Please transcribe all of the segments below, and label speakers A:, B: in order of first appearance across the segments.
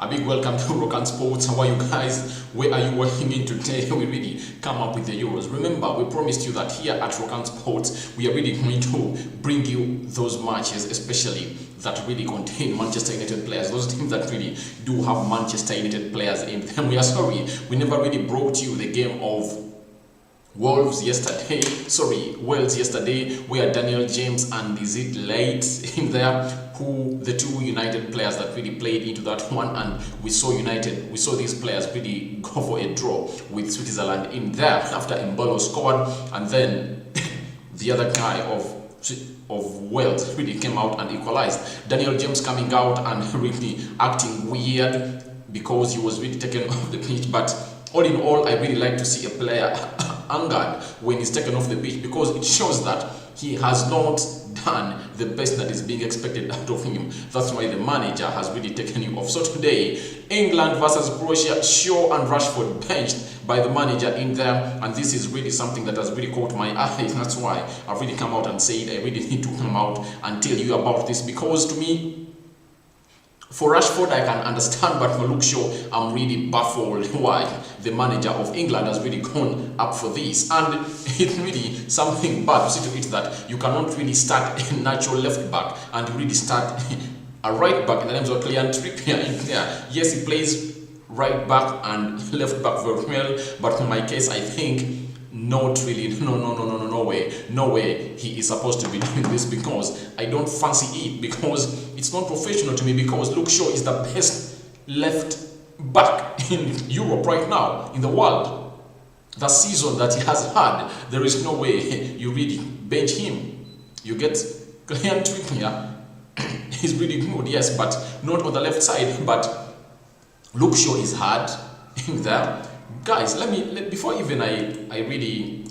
A: A big welcome to Rock and Sports. How are you guys? Where are you working in today? We really come up with the Euros. Remember, we promised you that here at Rock and Sports, we are really going to bring you those matches, especially that really contain Manchester United players. Those teams that really do have Manchester United players in them. We are sorry, we never really brought you the game of Wales yesterday, where Daniel James and is it late in there, who the two United players that really played into that one, and we saw these players really go for a draw with Switzerland in there after Mbolo scored, and then the other guy of Wales really came out and equalized. Daniel James coming out and really acting weird because he was really taken off the pitch, but all in all, I really like to see a player angered when he's taken off the pitch, because it shows that he has not done the best that is being expected out of him. That's why the manager has really taken him off. So today, England versus Croatia, Shaw and Rashford benched by the manager in there, and this is really something that has really caught my eye. That's why I've really come out and said I really need to come out and tell you about this, because to me, for Rashford, I can understand, but for Luke Shaw, I'm really baffled why the manager of England has really gone up for this. And it's really something bad to see to it that you cannot really start a natural left back and you really start a right back in the names of Trippier in there. Yes, he plays right back and left back very well, but in my case, I think not really, no way he is supposed to be doing this, because I don't fancy it, because it's not professional to me, because Luke Shaw is the best left back in Europe right now, in the world. The season that he has had, there is no way you really bench him. You get Kylian Trippier, he's really good, yes, but not on the left side, but Luke Shaw is hard in there. Guys, before even I really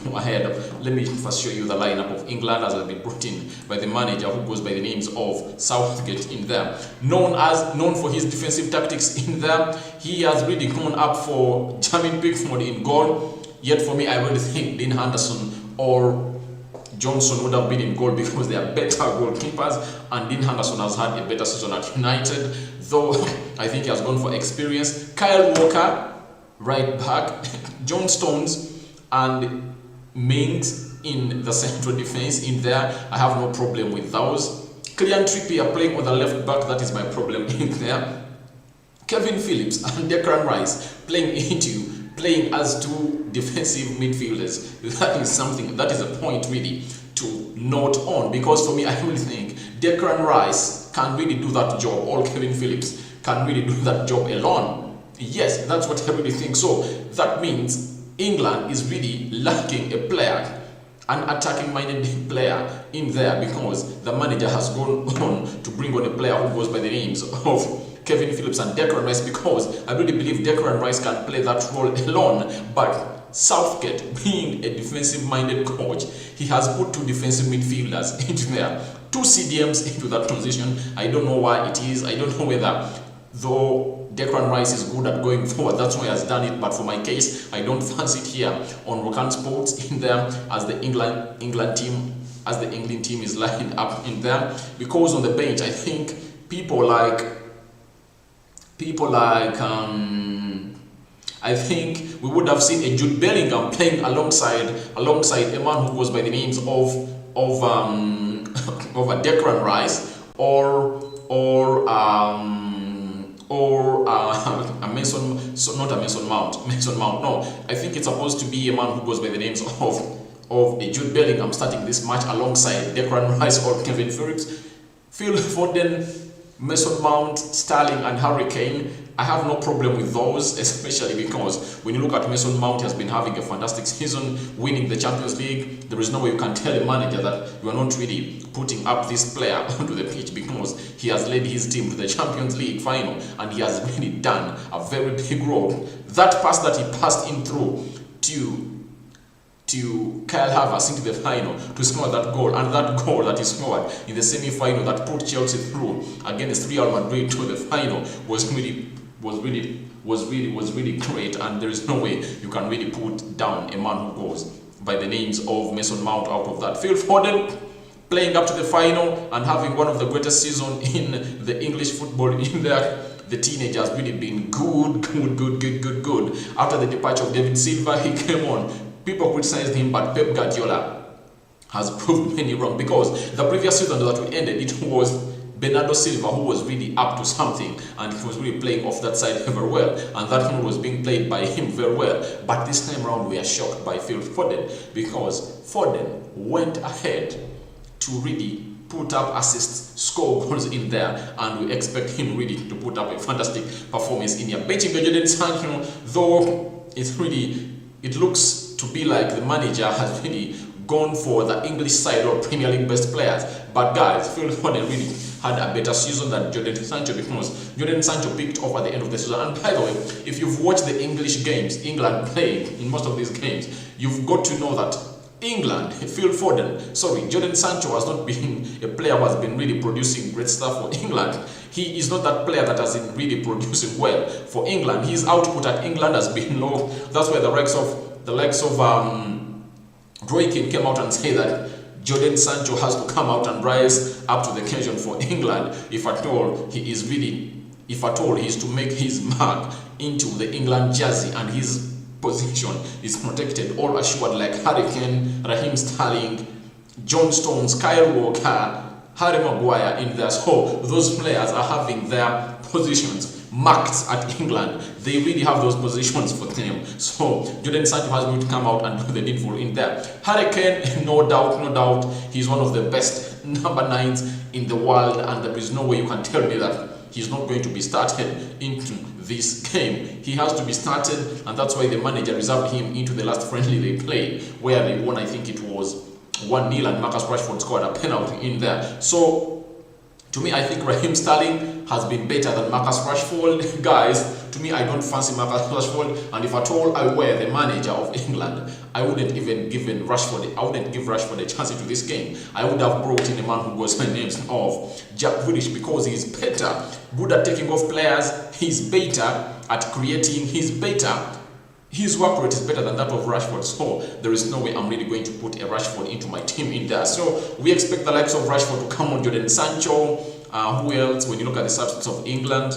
A: go ahead, let me first show you the lineup of England as has been brought in by the manager, who goes by the names of Southgate in there. Known for his defensive tactics in there, he has really gone up for Jamie Pickford in goal. Yet for me, I really think Dean Henderson or Johnson would have been in goal, because they are better goalkeepers, and Dean Henderson has had a better season at United, though I think he has gone for experience. Kyle Walker, right back, John Stones and Mings in the central defense in there. I have no problem with those. Kylian Trippier playing on the left back, that is my problem in there. Kevin Phillips and Declan Rice playing as two defensive midfielders. That is a point really to note on, because for me, I really think Declan Rice can really do that job, or Kevin Phillips can really do that job alone. Yes, that's what I really think. So that means England is really lacking a player, an attacking-minded player in there, because the manager has gone on to bring on a player who goes by the names of Kevin Phillips and Declan Rice, because I really believe Declan Rice can play that role alone. But Southgate, being a defensive-minded coach, he has put two defensive midfielders into there, two CDMs into that position. I don't know why it is. I don't know whether, though Declan Rice is good at going forward, that's why he has done it. But for my case, I don't fancy it here on Rock and Sports in there, as the England team is lying up in there, because on the bench, I think people like I think we would have seen a Jude Bellingham playing alongside a man who goes by the names of a Declan Rice, or a Mason Mount. No, I think it's supposed to be a man who goes by the names of a Jude Bellingham starting this match alongside Declan Rice or Kevin Phillips. Phil Foden, Mason Mount, Sterling and Harry Kane, I have no problem with those, especially because when you look at Mason Mount, he has been having a fantastic season, winning the Champions League. There is no way you can tell a manager that you are not really putting up this player onto the pitch, because he has led his team to the Champions League final and he has really done a very big role. That pass that he passed in through to Kyle Havertz into the final to score that goal, and that goal that he scored in the semi-final that put Chelsea through against Real Madrid to the final was really great, and there is no way you can really put down a man who goes by the names of Mason Mount out of that. Phil Foden playing up to the final and having one of the greatest seasons in the English football in there, the teenager has really been good. After the departure of David Silva, he came on. People criticized him, but Pep Guardiola has proved many wrong, because the previous season that we ended, it was Bernardo Silva who was really up to something, and he was really playing off that side very well, and that role was being played by him very well. But this time around, we are shocked by Phil Foden, because Foden went ahead to really put up assists, score goals in there, and we expect him really to put up a fantastic performance in here. Benching Jadon Sancho, though it looks to be like the manager has really gone for the English side or Premier League best players. But guys, Phil Foden really had a better season than Jadon Sancho, because Jadon Sancho picked off at the end of the season. And by the way, if you've watched the English games, England playing in most of these games, you've got to know that England, Jadon Sancho has not been a player who has been really producing great stuff for England. He is not that player that has been really producing well for England. His output at England has been low. That's why the likes of Roy Keane came out and said that Jadon Sancho has to come out and rise up to the occasion for England, if at all he is to make his mark into the England jersey, and his position is protected all assured, like Harry Kane, Raheem Sterling, John Stones, Kyle Walker, Harry Maguire in there. So those players are having their positions marked at England. They really have those positions for them. So Jadon Sancho has going to come out and do the needful in there. Harry Kane, no doubt, he's one of the best number 9s in the world, and there is no way you can tell me that he's not going to be started into this game. He has to be started, and that's why the manager reserved him into the last friendly they played, where they won, I think it was 1-0, and Marcus Rashford scored a penalty in there. So to me, I think Raheem Sterling has been better than Marcus Rashford. Guys, to me, I don't fancy Marcus Rashford, and if at all I were the manager of England, I wouldn't give Rashford a chance into this game. I would have brought in a man who goes by the names of Jack Grealish, because he's better, good at taking off players, he's better at creating, his work rate is better than that of Rashford. So there is no way I'm really going to put a Rashford into my team in there. So we expect the likes of Rashford to come on. Jadon Sancho, who else? When you look at the substance of England,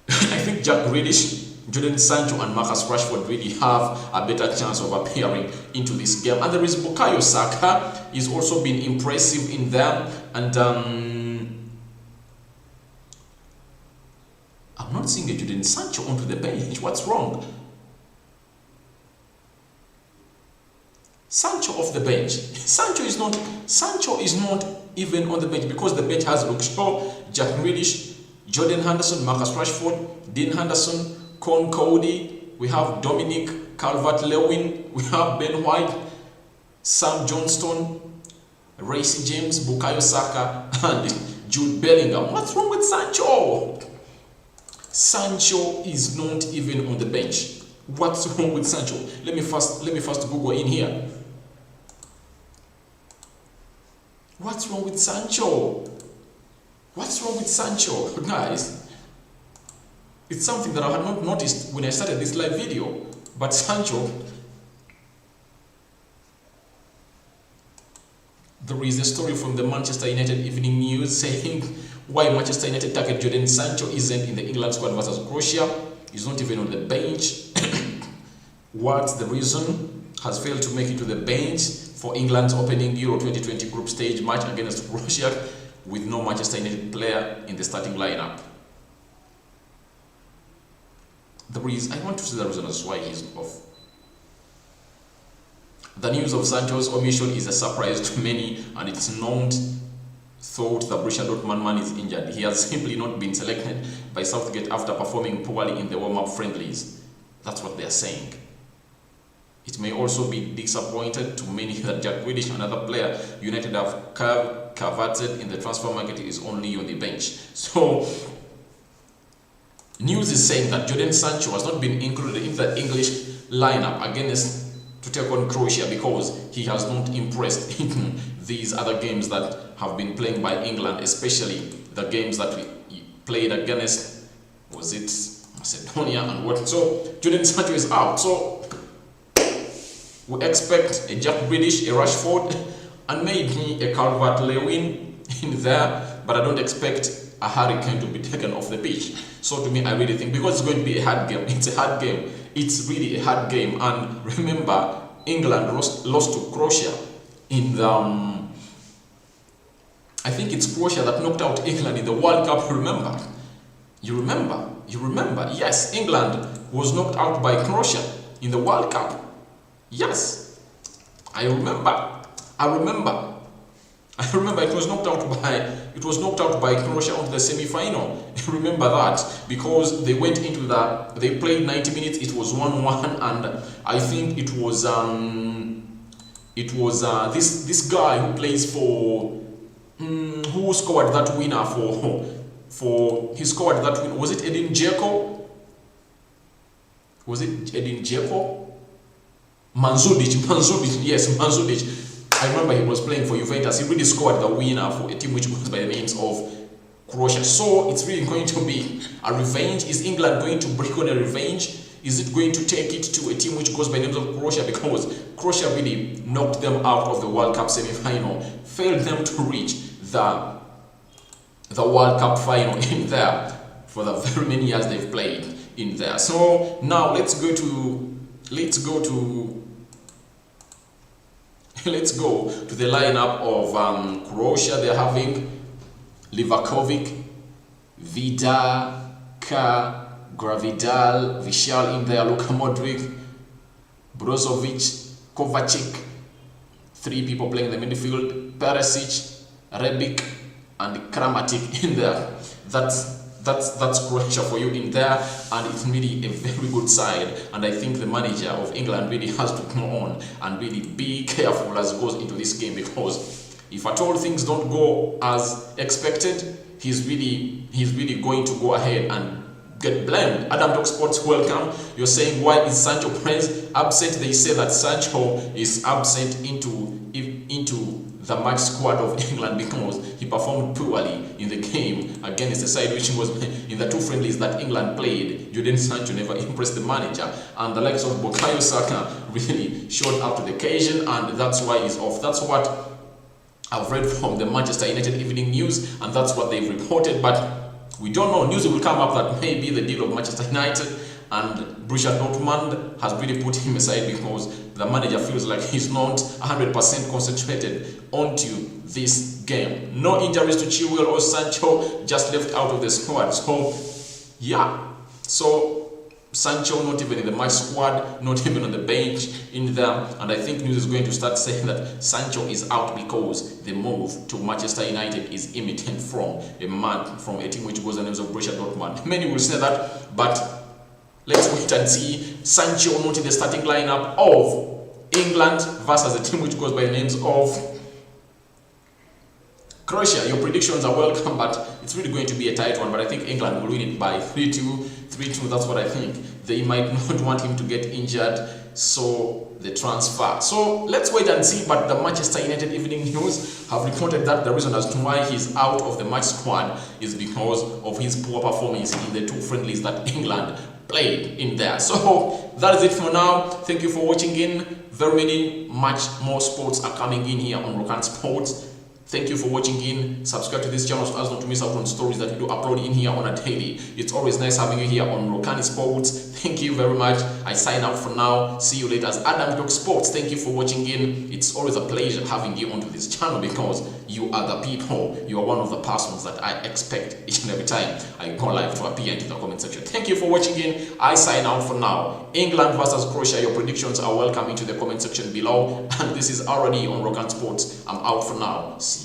A: I think Jack Grealish, Jadon Sancho, and Marcus Rashford really have a better chance of appearing into this game. And there is Bukayo Saka. He's also been impressive in there, and I'm not seeing a Jadon Sancho onto the bench. What's wrong? Sancho off the bench. Sancho is not even on the bench, because the bench has Luke Shaw, Jack Grealish, Jordan Henderson, Marcus Rashford, Dean Henderson, Con Cody. We have Dominic Calvert-Lewin. We have Ben White, Sam Johnston, Reece James, Bukayo Saka, and Jude Bellingham. What's wrong with Sancho? Sancho is not even on the bench. What's wrong with Sancho? Let me first Google in here. What's wrong with Sancho? What's wrong with Sancho? Guys, it's something that I had not noticed when I started this live video. But Sancho, there is a story from the Manchester United Evening News saying why Manchester United target Jadon Sancho isn't in the England squad versus Croatia. He's not even on the bench. What's the reason? Has failed to make it to the bench for England's opening Euro 2020 group stage match against Croatia, with no Manchester United player in the starting lineup. I want to see the reason as why he's off. The news of Sancho's omission is a surprise to many, and it's not thought the Borussia Dortmund man is injured. He has simply not been selected by Southgate after performing poorly in the warm-up friendlies. That's what they are saying. It may also be disappointed to many that Jack Grealish, another player United have coveted in the transfer market, is only on the bench. So news is saying that Jadon Sancho has not been included in the English lineup to take on Croatia, because he has not impressed in these other games that have been playing by England, especially the games that we played against, was it Macedonia and what? So Jadon Sancho is out. So we expect a Jack Grealish, a Rashford, and maybe a Calvert-Lewin in there, but I don't expect a hurricane to be taken off the pitch. So to me, I really think, because it's going to be a hard game, it's a hard game, it's really a hard game. And remember, England lost to Croatia in the I think it's Croatia that knocked out England in the World Cup. You remember, yes, England was knocked out by Croatia in the World Cup. Yes, I remember it was knocked out by Croatia onto the semi-final. Remember that, because they played 90 minutes, it was 1-1, and I think it was this guy who plays for who scored that winner he scored that win. Was it Edin Dzeko? Mandzukic, yes, Mandzukic. I remember he was playing for Juventus. He really scored the winner for a team which goes by the names of Croatia. So it's really going to be a revenge. Is England going to break on a revenge? Is it going to take it to a team which goes by the names of Croatia? Because Croatia really knocked them out of the World Cup semi-final, failed them to reach the World Cup final in there for the very many years they've played in there. So now let's go to the lineup of Croatia. They're having Livakovic, Vida, Gravidal, Vishal in there, Luka Modric, Brozovic, Kovacic. 3 people playing in the midfield, Perisic, Rebic, and Kramaric in there. That's Croatia for you in there, and it's really a very good side. And I think the manager of England really has to come on and really be careful as he goes into this game, because if at all things don't go as expected, he's really going to go ahead and get blamed. Adam Talk Sports, welcome. You're saying, why is Sancho Perez absent? They say that Sancho is absent into the match squad of England because he performed poorly in the game against the side which was in the 2 friendlies that England played. Jadon Sancho never impressed the manager, and the likes of Bukayo Saka really showed up to the occasion, and that's why he's off. That's what I've read from the Manchester United Evening News, and that's what they've reported, but we don't know. News will come up that maybe the deal of Manchester United and Borussia Dortmund has really put him aside because the manager feels like he's not 100% concentrated onto this game. No injuries to Chilwell or Sancho, just left out of the squad. So yeah, so Sancho not even in the match squad, not even on the bench in there, and I think news is going to start saying that Sancho is out because the move to Manchester United is imminent from a team which goes by the names of Borussia Dortmund. Many will say that, but let's wait and see. Sancho not in the starting lineup of England versus a team which goes by the names of Croatia. Your predictions are welcome, but it's really going to be a tight one. But I think England will win it by 3-2. 3-2, that's what I think. They might not want him to get injured, so the transfer. So let's wait and see. But the Manchester United Evening News have reported that the reason as to why he's out of the match squad is because of his poor performance in the 2 friendlies that England played in there. So that is it for now. Thank you for watching in. Very much more sports are coming in here on Rokan Sports. Thank you for watching in. Subscribe to this channel so as not to miss out on stories that we do upload in here on a daily. It's always nice having you here on Rokan Sports. Thank you very much. I sign out for now. See you later as Adam Talk Sports. Thank you for watching in. It's always a pleasure having you onto this channel because you are the people. You are one of the persons that I expect each and every time I go live to appear into the comment section. Thank you for watching in. I sign out for now. England versus Croatia. Your predictions are welcome into the comment section below. And this is already on Rokan Sports. I'm out for now.